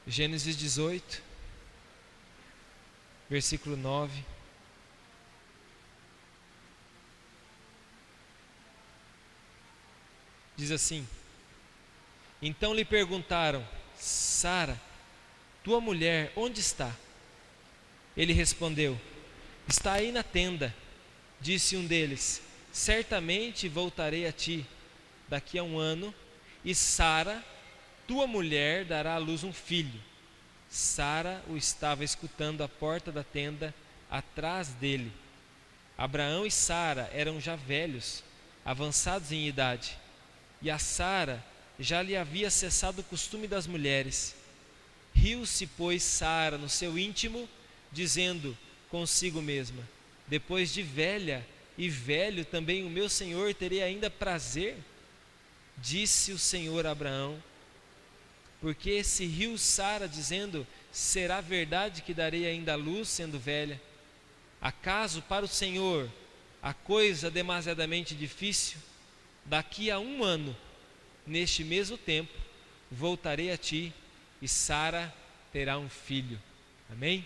Gênesis 18, versículo 9. Diz assim: então lhe perguntaram: Sara, tua mulher, onde está? Ele respondeu: está aí na tenda. Disse um deles: certamente voltarei a ti daqui a 1 ano, e Sara, tua mulher, dará à luz um filho. Sara o estava escutando à porta da tenda, atrás dele. Abraão e Sara eram já velhos, avançados em idade, e a Sara já lhe havia cessado o costume das mulheres. Riu-se, pois, Sara no seu íntimo, dizendo consigo mesma: depois de velha e velho também o meu senhor terei ainda prazer? Disse o Senhor a Abraão: porque se riu Sara, dizendo: será verdade que darei ainda à luz, sendo velha? Acaso para o Senhor a coisa demasiadamente difícil? Daqui a 1 ano, neste mesmo tempo, voltarei a ti, e Sara terá um filho. Amém?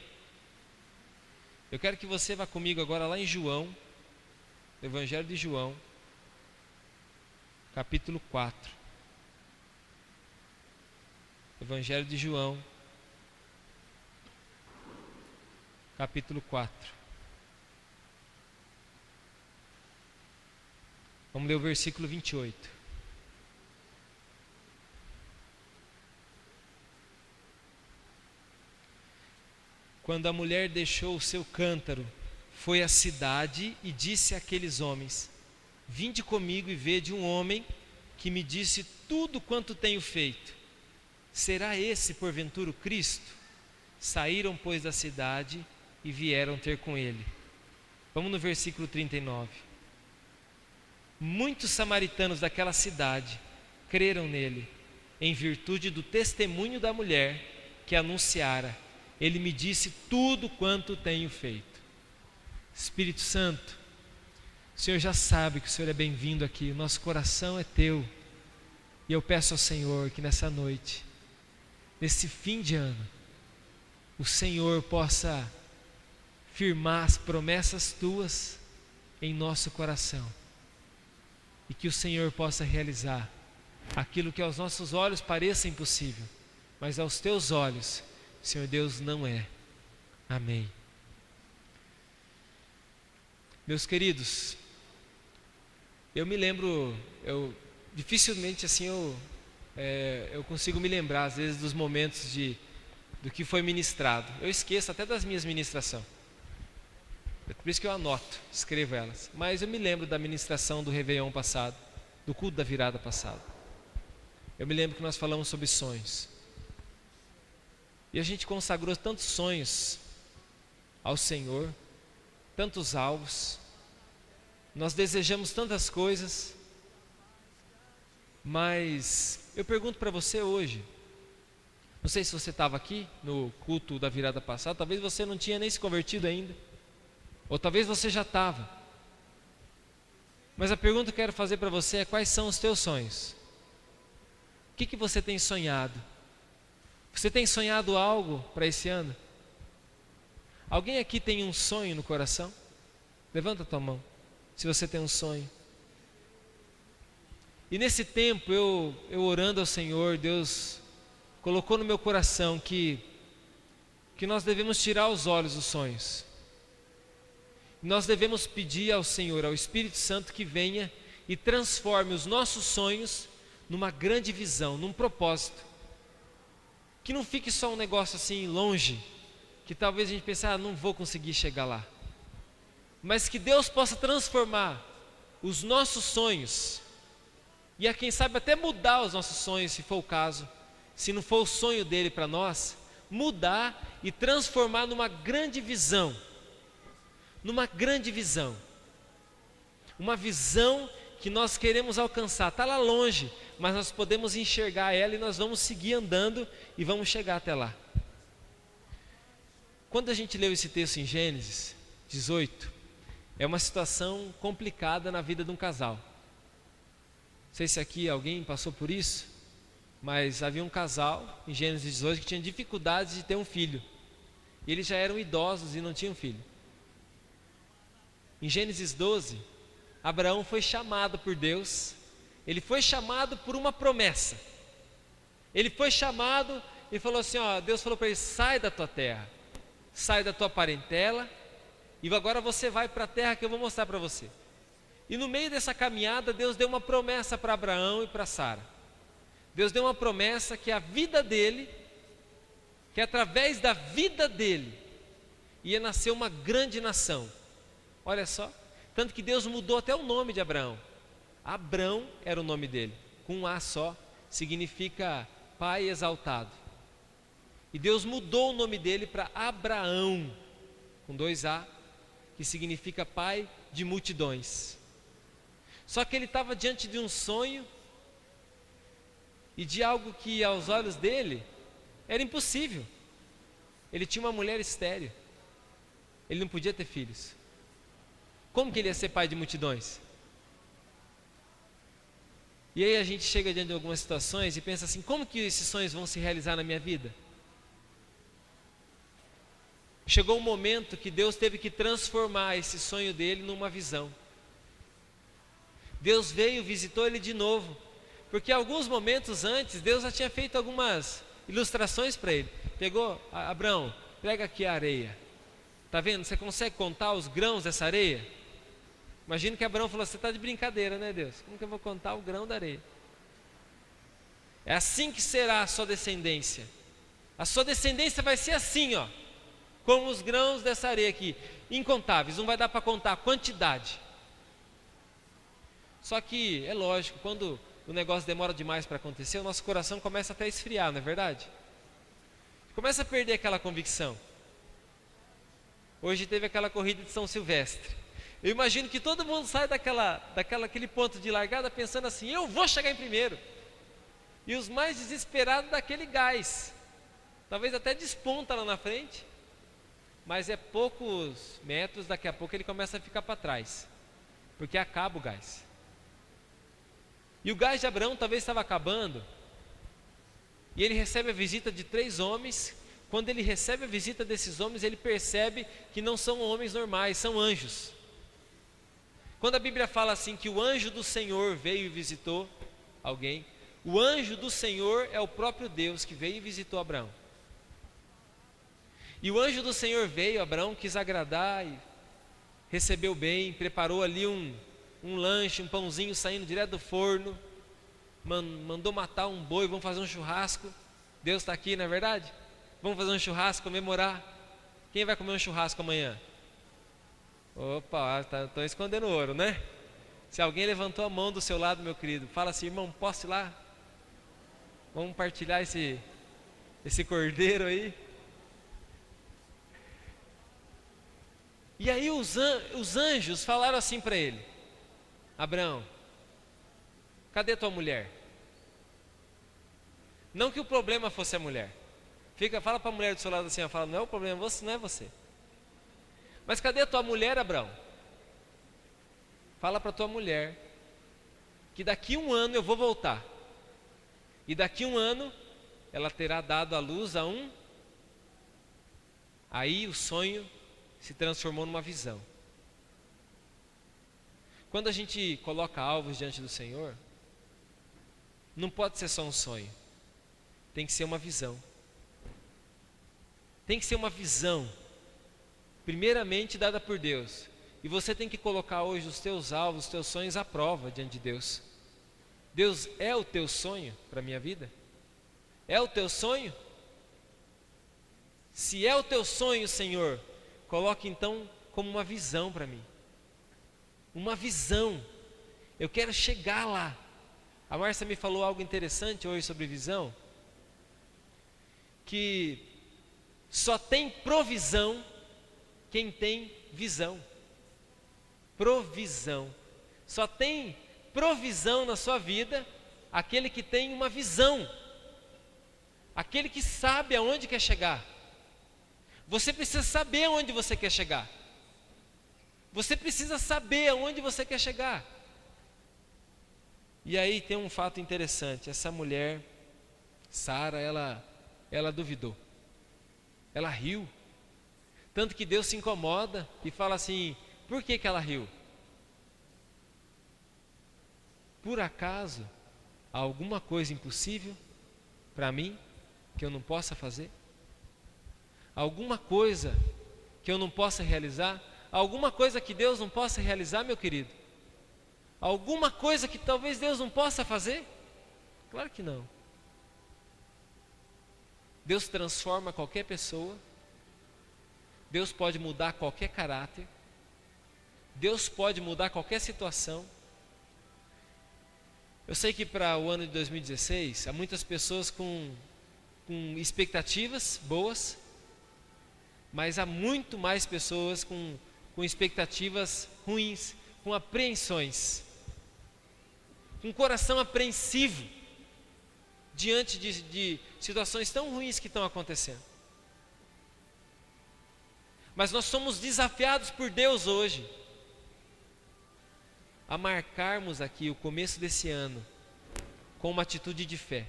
Eu quero que você vá comigo agora lá em João, Evangelho de João, capítulo 4. Evangelho de João, capítulo 4. Vamos ler o versículo 28. Quando a mulher deixou o seu cântaro, foi à cidade e disse àqueles homens: vinde comigo e vede um homem que me disse tudo quanto tenho feito. Será esse porventura o Cristo? Saíram, pois, da cidade e vieram ter com ele. Vamos no versículo 39. Muitos samaritanos daquela cidade creram nele, em virtude do testemunho da mulher que anunciara: ele me disse tudo quanto tenho feito. Espírito Santo, o Senhor já sabe que o Senhor é bem-vindo aqui, o nosso coração é teu, e eu peço ao Senhor que nessa noite, nesse fim de ano, o Senhor possa firmar as promessas tuas em nosso coração, e que o Senhor possa realizar aquilo que aos nossos olhos pareça impossível, mas aos teus olhos, Senhor Deus, não é. Amém. Meus queridos, eu me lembro, dificilmente assim eu consigo me lembrar às vezes dos momentos do que foi ministrado. Eu esqueço até das minhas ministrações. É por isso que eu anoto, escrevo elas. Mas eu me lembro da ministração do Réveillon passado, do culto da virada passado. Eu me lembro que nós falamos sobre sonhos. E a gente consagrou tantos sonhos ao Senhor, tantos alvos. Nós desejamos tantas coisas. Mas eu pergunto para você hoje, não sei se você estava aqui no culto da virada passada, talvez você não tinha nem se convertido ainda, ou talvez você já estava. Mas a pergunta que eu quero fazer para você é: quais são os teus sonhos? O que você tem sonhado? Você tem sonhado algo para esse ano? Alguém aqui tem um sonho no coração? Levanta a tua mão, se você tem um sonho. E nesse tempo, eu orando ao Senhor, Deus colocou no meu coração que nós devemos tirar os olhos dos sonhos. Nós devemos pedir ao Senhor, ao Espírito Santo, que venha e transforme os nossos sonhos numa grande visão, num propósito. Que não fique só um negócio assim longe, que talvez a gente pense: não vou conseguir chegar lá. Mas que Deus possa transformar os nossos sonhos, e a quem sabe até mudar os nossos sonhos, se for o caso, se não for o sonho dele para nós, mudar e transformar numa grande visão. Numa grande visão. Uma visão que nós queremos alcançar. Está lá longe, mas nós podemos enxergar ela e nós vamos seguir andando e vamos chegar até lá. Quando a gente leu esse texto em Gênesis 18, é uma situação complicada na vida de um casal. Não sei se aqui alguém passou por isso. Mas havia um casal, em Gênesis 18, que tinha dificuldades de ter um filho. E eles já eram idosos e não tinham filho. Em Gênesis 12, Abraão foi chamado por Deus. Ele foi chamado por uma promessa. Ele foi chamado e falou assim, Deus falou para ele, sai da tua terra, sai da tua parentela, e agora você vai para a terra que eu vou mostrar para você. E no meio dessa caminhada, Deus deu uma promessa para Abraão e para Sara. Deus deu uma promessa que a vida dele, que através da vida dele, ia nascer uma grande nação. Olha só, tanto que Deus mudou até o nome de Abraão. Abrão era o nome dele, com um A só, significa pai exaltado. E Deus mudou o nome dele para Abraão, com 2 A, que significa pai de multidões. Só que ele estava diante de um sonho e de algo que aos olhos dele era impossível. Ele tinha uma mulher estéril, ele não podia ter filhos. Como que ele ia ser pai de multidões? E aí a gente chega diante de algumas situações e pensa assim, como que esses sonhos vão se realizar na minha vida? Chegou um momento que Deus teve que transformar esse sonho dele numa visão. Deus veio, visitou ele de novo, porque alguns momentos antes, Deus já tinha feito algumas ilustrações para ele. Pegou, Abraão, pega aqui a areia. Está vendo? Você consegue contar os grãos dessa areia? Imagina que Abraão falou, você está de brincadeira, né, Deus? Como que eu vou contar o grão da areia? É assim que será a sua descendência. A sua descendência vai ser assim, como os grãos dessa areia aqui, incontáveis, não vai dar para contar a quantidade. Só que, é lógico, quando o negócio demora demais para acontecer, o nosso coração começa até a esfriar, não é verdade? Começa a perder aquela convicção. Hoje teve aquela corrida de São Silvestre. Eu imagino que todo mundo sai daquele ponto de largada pensando assim, eu vou chegar em primeiro. E os mais desesperados daquele gás. Talvez até desponta lá na frente, mas é poucos metros, daqui a pouco ele começa a ficar para trás, porque acaba o gás. E o gás de Abraão talvez estava acabando, e ele recebe a visita de 3 homens. Quando ele recebe a visita desses homens, ele percebe que não são homens normais, são anjos. Quando a Bíblia fala assim que o anjo do Senhor veio e visitou alguém, o anjo do Senhor é o próprio Deus que veio e visitou Abraão. E o anjo do Senhor veio, Abraão quis agradar e recebeu bem, preparou ali um lanche, um pãozinho saindo direto do forno, mandou matar um boi, vamos fazer um churrasco. Deus está aqui, não é verdade? Vamos fazer um churrasco, comemorar. Quem vai comer um churrasco amanhã? Opa, estou escondendo ouro, né? Se alguém levantou a mão do seu lado, meu querido, fala assim, irmão, posso ir lá? Vamos partilhar esse cordeiro aí. E aí os anjos falaram assim para ele, Abraão, cadê tua mulher? Não que o problema fosse a mulher. Fala para a mulher do seu lado assim, fala, não é o problema, não é você. Mas cadê a tua mulher, Abraão? Fala para a tua mulher que daqui 1 ano eu vou voltar. E daqui 1 ano ela terá dado à luz a um. Aí o sonho se transformou numa visão. Quando a gente coloca alvos diante do Senhor, não pode ser só um sonho. Tem que ser uma visão. Tem que ser uma visão, primeiramente dada por Deus. E você tem que colocar hoje os teus alvos, os teus sonhos à prova diante de Deus. Deus é o teu sonho para a minha vida? É o teu sonho? Se é o teu sonho, Senhor, coloque então como uma visão para mim. Uma visão. Eu quero chegar lá. A Márcia me falou algo interessante hoje sobre visão, que só tem provisão quem tem visão. Provisão. Só tem provisão na sua vida aquele que tem uma visão, aquele que sabe aonde quer chegar. Você precisa saber aonde você quer chegar. Você precisa saber aonde você quer chegar. E aí tem um fato interessante. Essa mulher Sara, ela duvidou. Ela riu. Tanto que Deus se incomoda e fala assim: por que ela riu? Por acaso há alguma coisa impossível para mim que eu não possa fazer? Alguma coisa que eu não possa realizar? Alguma coisa que Deus não possa realizar, meu querido? Alguma coisa que talvez Deus não possa fazer? Claro que não. Deus transforma qualquer pessoa. Deus pode mudar qualquer caráter. Deus pode mudar qualquer situação. Eu sei que para o ano de 2016 há muitas pessoas com expectativas boas, mas há muito mais pessoas com expectativas ruins, com apreensões, com coração apreensivo diante de situações tão ruins que estão acontecendo. Mas nós somos desafiados por Deus hoje a marcarmos aqui o começo desse ano com uma atitude de fé,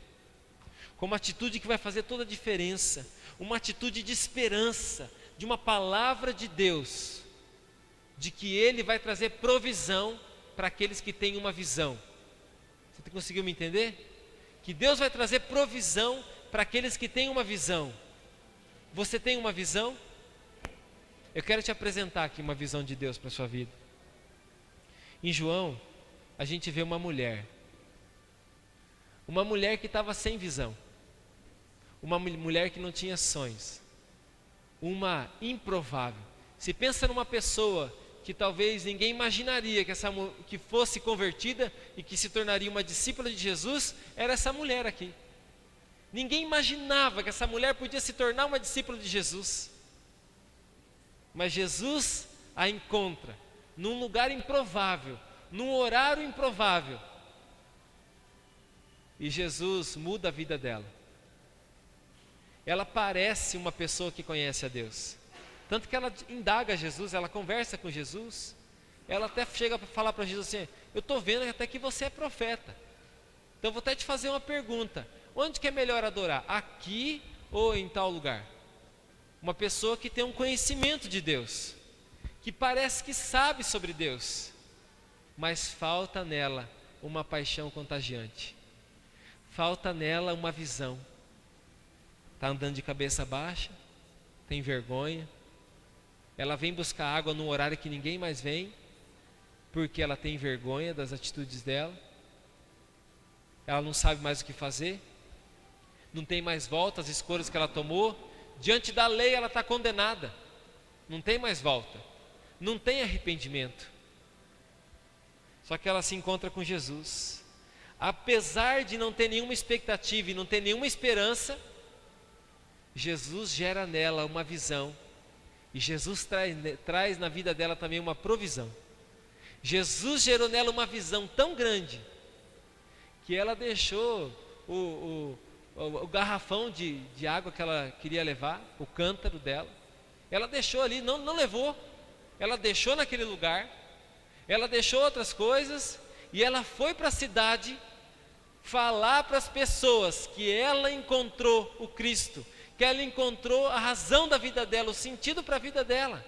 com uma atitude que vai fazer toda a diferença, uma atitude de esperança, de uma palavra de Deus, de que Ele vai trazer provisão para aqueles que têm uma visão. Você conseguiu me entender? Que Deus vai trazer provisão para aqueles que têm uma visão. Você tem uma visão? Eu quero te apresentar aqui uma visão de Deus para a sua vida. Em João, a gente vê uma mulher que estava sem visão, uma mulher que não tinha sonhos, uma improvável. Se pensa numa pessoa que talvez ninguém imaginaria que fosse convertida e que se tornaria uma discípula de Jesus, era essa mulher aqui. Ninguém imaginava que essa mulher podia se tornar uma discípula de Jesus, mas Jesus a encontra num lugar improvável, num horário improvável, e Jesus muda a vida dela. Ela parece uma pessoa que conhece a Deus, tanto que ela indaga Jesus, ela conversa com Jesus, ela até chega para falar para Jesus assim: eu estou vendo até que você é profeta, então vou até te fazer uma pergunta: onde que é melhor adorar, aqui ou em tal lugar? Uma pessoa que tem um conhecimento de Deus, que parece que sabe sobre Deus, mas falta nela uma paixão contagiante, falta nela uma visão. Está andando de cabeça baixa, tem vergonha, ela vem buscar água num horário que ninguém mais vem, porque ela tem vergonha das atitudes dela, ela não sabe mais o que fazer, não tem mais volta às escolhas que ela tomou, diante da lei ela está condenada, não tem mais volta, não tem arrependimento. Só que ela se encontra com Jesus, apesar de não ter nenhuma expectativa e não ter nenhuma esperança, Jesus gera nela uma visão, e Jesus traz na vida dela também uma provisão. Jesus gerou nela uma visão tão grande, que ela deixou o garrafão de água que ela queria levar, o cântaro dela, ela deixou ali, não levou, ela deixou naquele lugar, ela deixou outras coisas, e ela foi para a cidade falar para as pessoas que ela encontrou o Cristo, que ela encontrou a razão da vida dela, o sentido para a vida dela.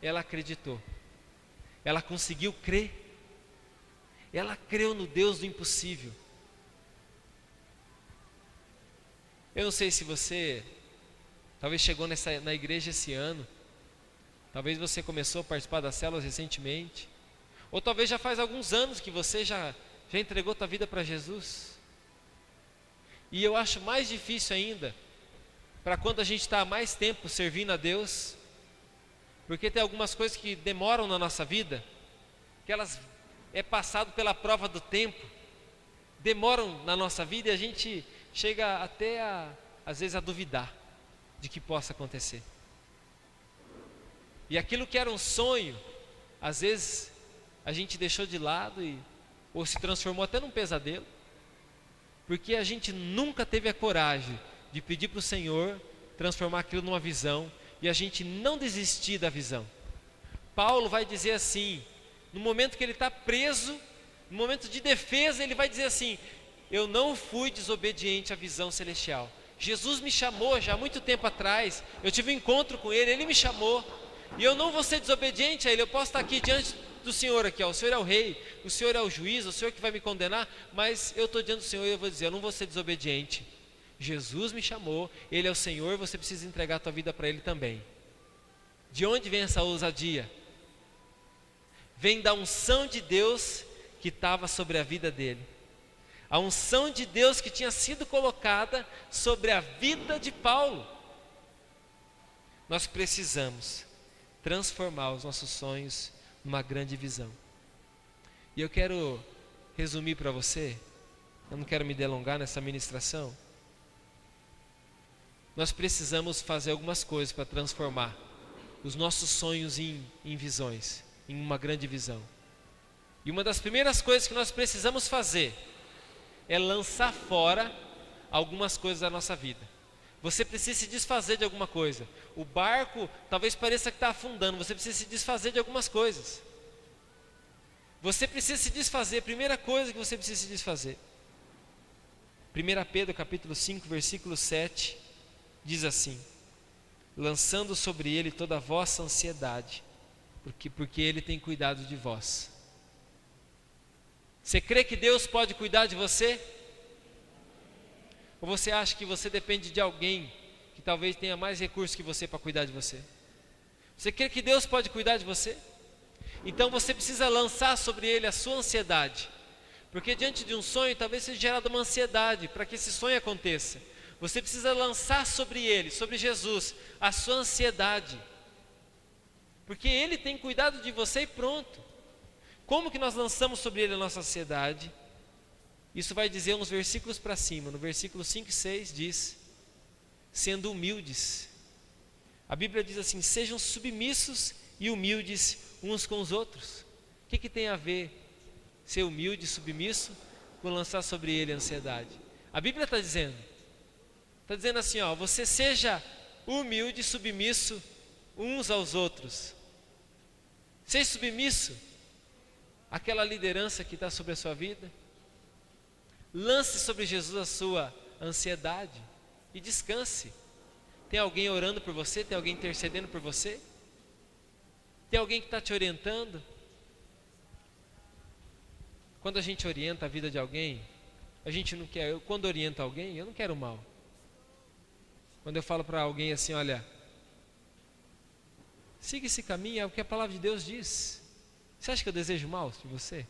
Ela acreditou, ela conseguiu crer, ela creu no Deus do impossível. Eu não sei se você talvez chegou na igreja esse ano, talvez você começou a participar das células recentemente, ou talvez já faz alguns anos que você já entregou a tua vida para Jesus. E eu acho mais difícil ainda, para quando a gente está há mais tempo servindo a Deus, porque tem algumas coisas que demoram na nossa vida, que elas é passado pela prova do tempo, demoram na nossa vida, e a gente chega até às vezes a duvidar de que possa acontecer. E aquilo que era um sonho, às vezes a gente deixou de lado ou se transformou até num pesadelo, porque a gente nunca teve a coragem de pedir para o Senhor transformar aquilo numa visão, e a gente não desistir da visão. Paulo vai dizer assim, no momento que ele está preso, no momento de defesa, ele vai dizer assim: eu não fui desobediente à visão celestial. Jesus me chamou já há muito tempo atrás, eu tive um encontro com Ele, Ele me chamou, e eu não vou ser desobediente a Ele. Eu posso estar aqui diante do Senhor aqui, ó, o Senhor é o rei, o Senhor é o juiz, o Senhor que vai me condenar, mas eu estou diante do Senhor e eu vou dizer, eu não vou ser desobediente. Jesus me chamou, Ele é o Senhor, você precisa entregar a tua vida para Ele também. De onde vem essa ousadia? Vem da unção de Deus que estava sobre a vida dele. A unção de Deus que tinha sido colocada sobre a vida de Paulo. Nós precisamos transformar os nossos sonhos numa grande visão. E eu quero resumir para você, eu não quero me delongar nessa ministração. Nós precisamos fazer algumas coisas para transformar os nossos sonhos em visões, em uma grande visão. E uma das primeiras coisas que nós precisamos fazer é lançar fora algumas coisas da nossa vida. Você precisa se desfazer de alguma coisa. O barco talvez pareça que está afundando, você precisa se desfazer de algumas coisas. Você precisa se desfazer, primeira coisa que você precisa se desfazer. 1 Pedro capítulo 5, versículo 7, diz assim: lançando sobre Ele toda a vossa ansiedade, porque Ele tem cuidado de vós. Você crê que Deus pode cuidar de você? Ou você acha que você depende de alguém que talvez tenha mais recursos que você para cuidar de você? Você crê que Deus pode cuidar de você? Então você precisa lançar sobre Ele a sua ansiedade, porque diante de um sonho talvez seja gerada uma ansiedade para que esse sonho aconteça. Você precisa lançar sobre Ele, sobre Jesus, a sua ansiedade, porque Ele tem cuidado de você e pronto. Como que nós lançamos sobre Ele a nossa ansiedade? Isso vai dizer uns versículos para cima. No versículo 5 e 6 diz: sendo humildes. A Bíblia diz assim: sejam submissos e humildes uns com os outros. O que tem a ver ser humilde e submisso com lançar sobre Ele a ansiedade? A Bíblia está dizendo assim, ó, você seja humilde e submisso uns aos outros. Seja submisso àquela liderança que está sobre a sua vida. Lance sobre Jesus a sua ansiedade e descanse. Tem alguém orando por você? Tem alguém intercedendo por você? Tem alguém que está te orientando? Quando a gente orienta a vida de alguém, a gente não quer, quando orienta alguém, eu não quero mal. Quando eu falo para alguém assim, olha, siga esse caminho, é o que a palavra de Deus diz. Você acha que eu desejo mal de você? Você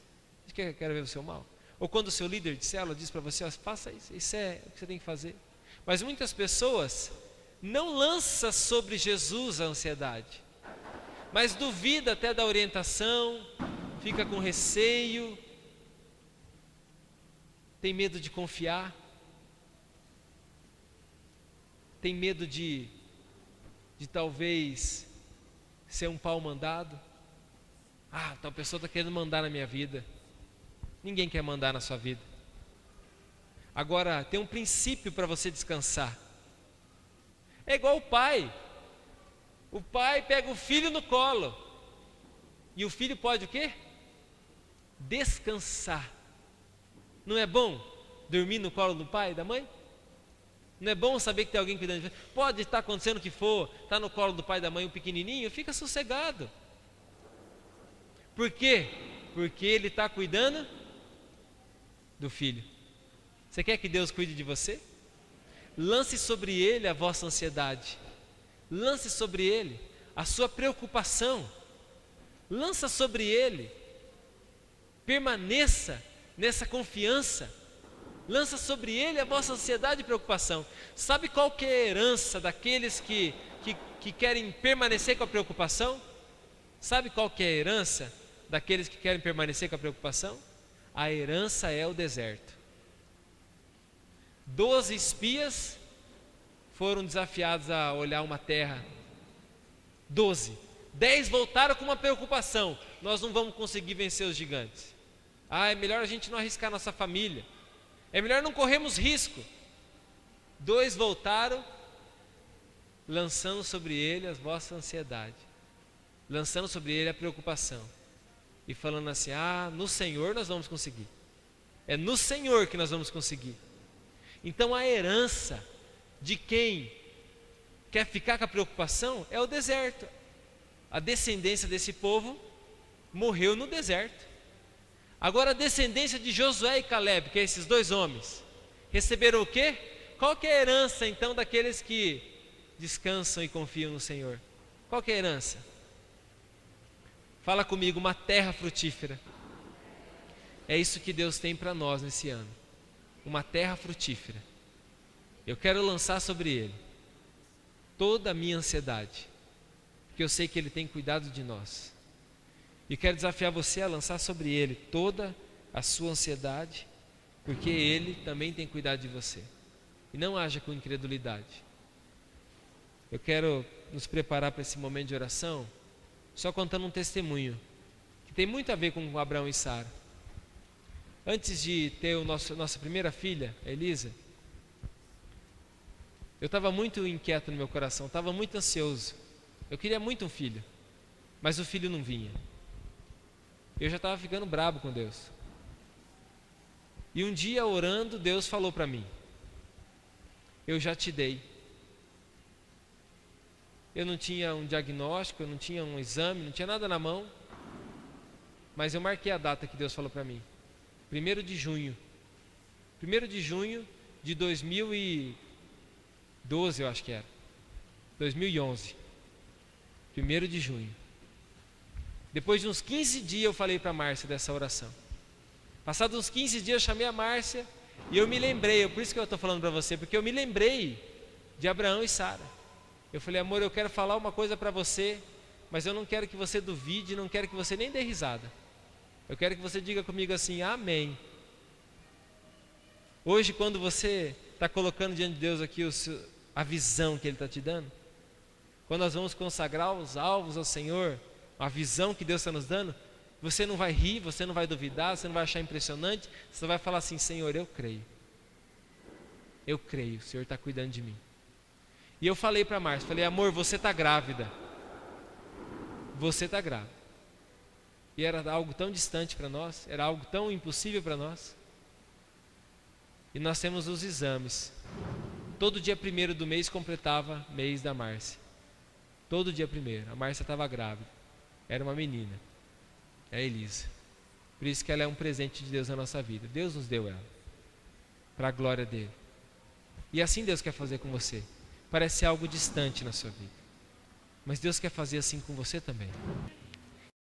acha que eu quero ver o seu mal? Ou quando o seu líder de célula diz para você, ó, faça isso, isso é o que você tem que fazer. Mas muitas pessoas não lançam sobre Jesus a ansiedade, mas duvida até da orientação, fica com receio, tem medo de confiar, tem medo de talvez ser um pau mandado. Ah, tal pessoa está querendo mandar na minha vida. Ninguém quer mandar na sua vida. Agora, tem um princípio para você descansar. É igual o pai. O pai pega o filho no colo. E o filho pode o quê? Descansar. Não é bom dormir no colo do pai e da mãe? Não é bom saber que tem alguém cuidando de você? Pode estar acontecendo o que for, está no colo do pai e da mãe, um pequenininho, fica sossegado. Por quê? Porque ele está cuidando do filho. Você quer que Deus cuide de você? Lance sobre Ele a vossa ansiedade. Lance sobre Ele a sua preocupação. Lança sobre Ele. Permaneça nessa confiança. Lança sobre Ele a vossa ansiedade e preocupação. Sabe qual que é a herança daqueles que querem permanecer com a preocupação? Sabe qual que é a herança daqueles que querem permanecer com a preocupação? A herança é o deserto. 12 espias foram desafiados a olhar uma terra. 12. 10 voltaram com uma preocupação: nós não vamos conseguir vencer os gigantes. É melhor a gente não arriscar nossa família. É melhor não corrermos risco. 2 voltaram, lançando sobre ele a vossa ansiedade, lançando sobre ele a preocupação, e falando assim: no Senhor nós vamos conseguir. É no Senhor que nós vamos conseguir. Então a herança de quem quer ficar com a preocupação é o deserto. A descendência desse povo morreu no deserto. Agora a descendência de Josué e Caleb, que é esses dois homens, receberam o quê? Qual que é a herança então daqueles que descansam e confiam no Senhor? Qual que é a herança? Fala comigo, uma terra frutífera. É isso que Deus tem para nós nesse ano. Uma terra frutífera. Eu quero lançar sobre Ele toda a minha ansiedade, porque eu sei que Ele tem cuidado de nós. E quero desafiar você a lançar sobre Ele toda a sua ansiedade, porque Ele também tem cuidado de você. E não haja com incredulidade. Eu quero nos preparar para esse momento de oração, só contando um testemunho, que tem muito a ver com Abraão e Sara. Antes de ter nossa primeira filha, Elisa, eu estava muito inquieto no meu coração, estava muito ansioso. Eu queria muito um filho, mas o filho não vinha. Eu já estava ficando brabo com Deus. E um dia orando, Deus falou para mim: eu já te dei. Eu não tinha um diagnóstico, eu não tinha um exame, não tinha nada na mão, mas eu marquei a data que Deus falou para mim. 1º de junho. 1º de junho de 2012, eu acho que era. 2011. 1º de junho. Depois de uns 15 dias eu falei para a Márcia dessa oração. Passados uns 15 dias eu chamei a Márcia e eu me lembrei, por isso que eu estou falando para você, porque eu me lembrei de Abraão e Sara. Eu falei: amor, eu quero falar uma coisa para você, mas eu não quero que você duvide, não quero que você nem dê risada. Eu quero que você diga comigo assim: amém. Hoje, quando você está colocando diante de Deus aqui a visão que Ele está te dando, quando nós vamos consagrar os alvos ao Senhor, a visão que Deus está nos dando, você não vai rir, você não vai duvidar, você não vai achar impressionante, você vai falar assim: Senhor, eu creio. Eu creio, o Senhor está cuidando de mim. E eu falei para a Márcia, falei: amor, você está grávida. Você está grávida. E era algo tão distante para nós, era algo tão impossível para nós. E nós temos os exames. Todo dia 1º do mês completava mês da Márcia. Todo dia 1º, a Márcia estava grávida. Era uma menina, é a Elisa. Por isso que ela é um presente de Deus na nossa vida. Deus nos deu ela, para a glória dEle. E assim Deus quer fazer com você. Parece algo distante na sua vida, mas Deus quer fazer assim com você também.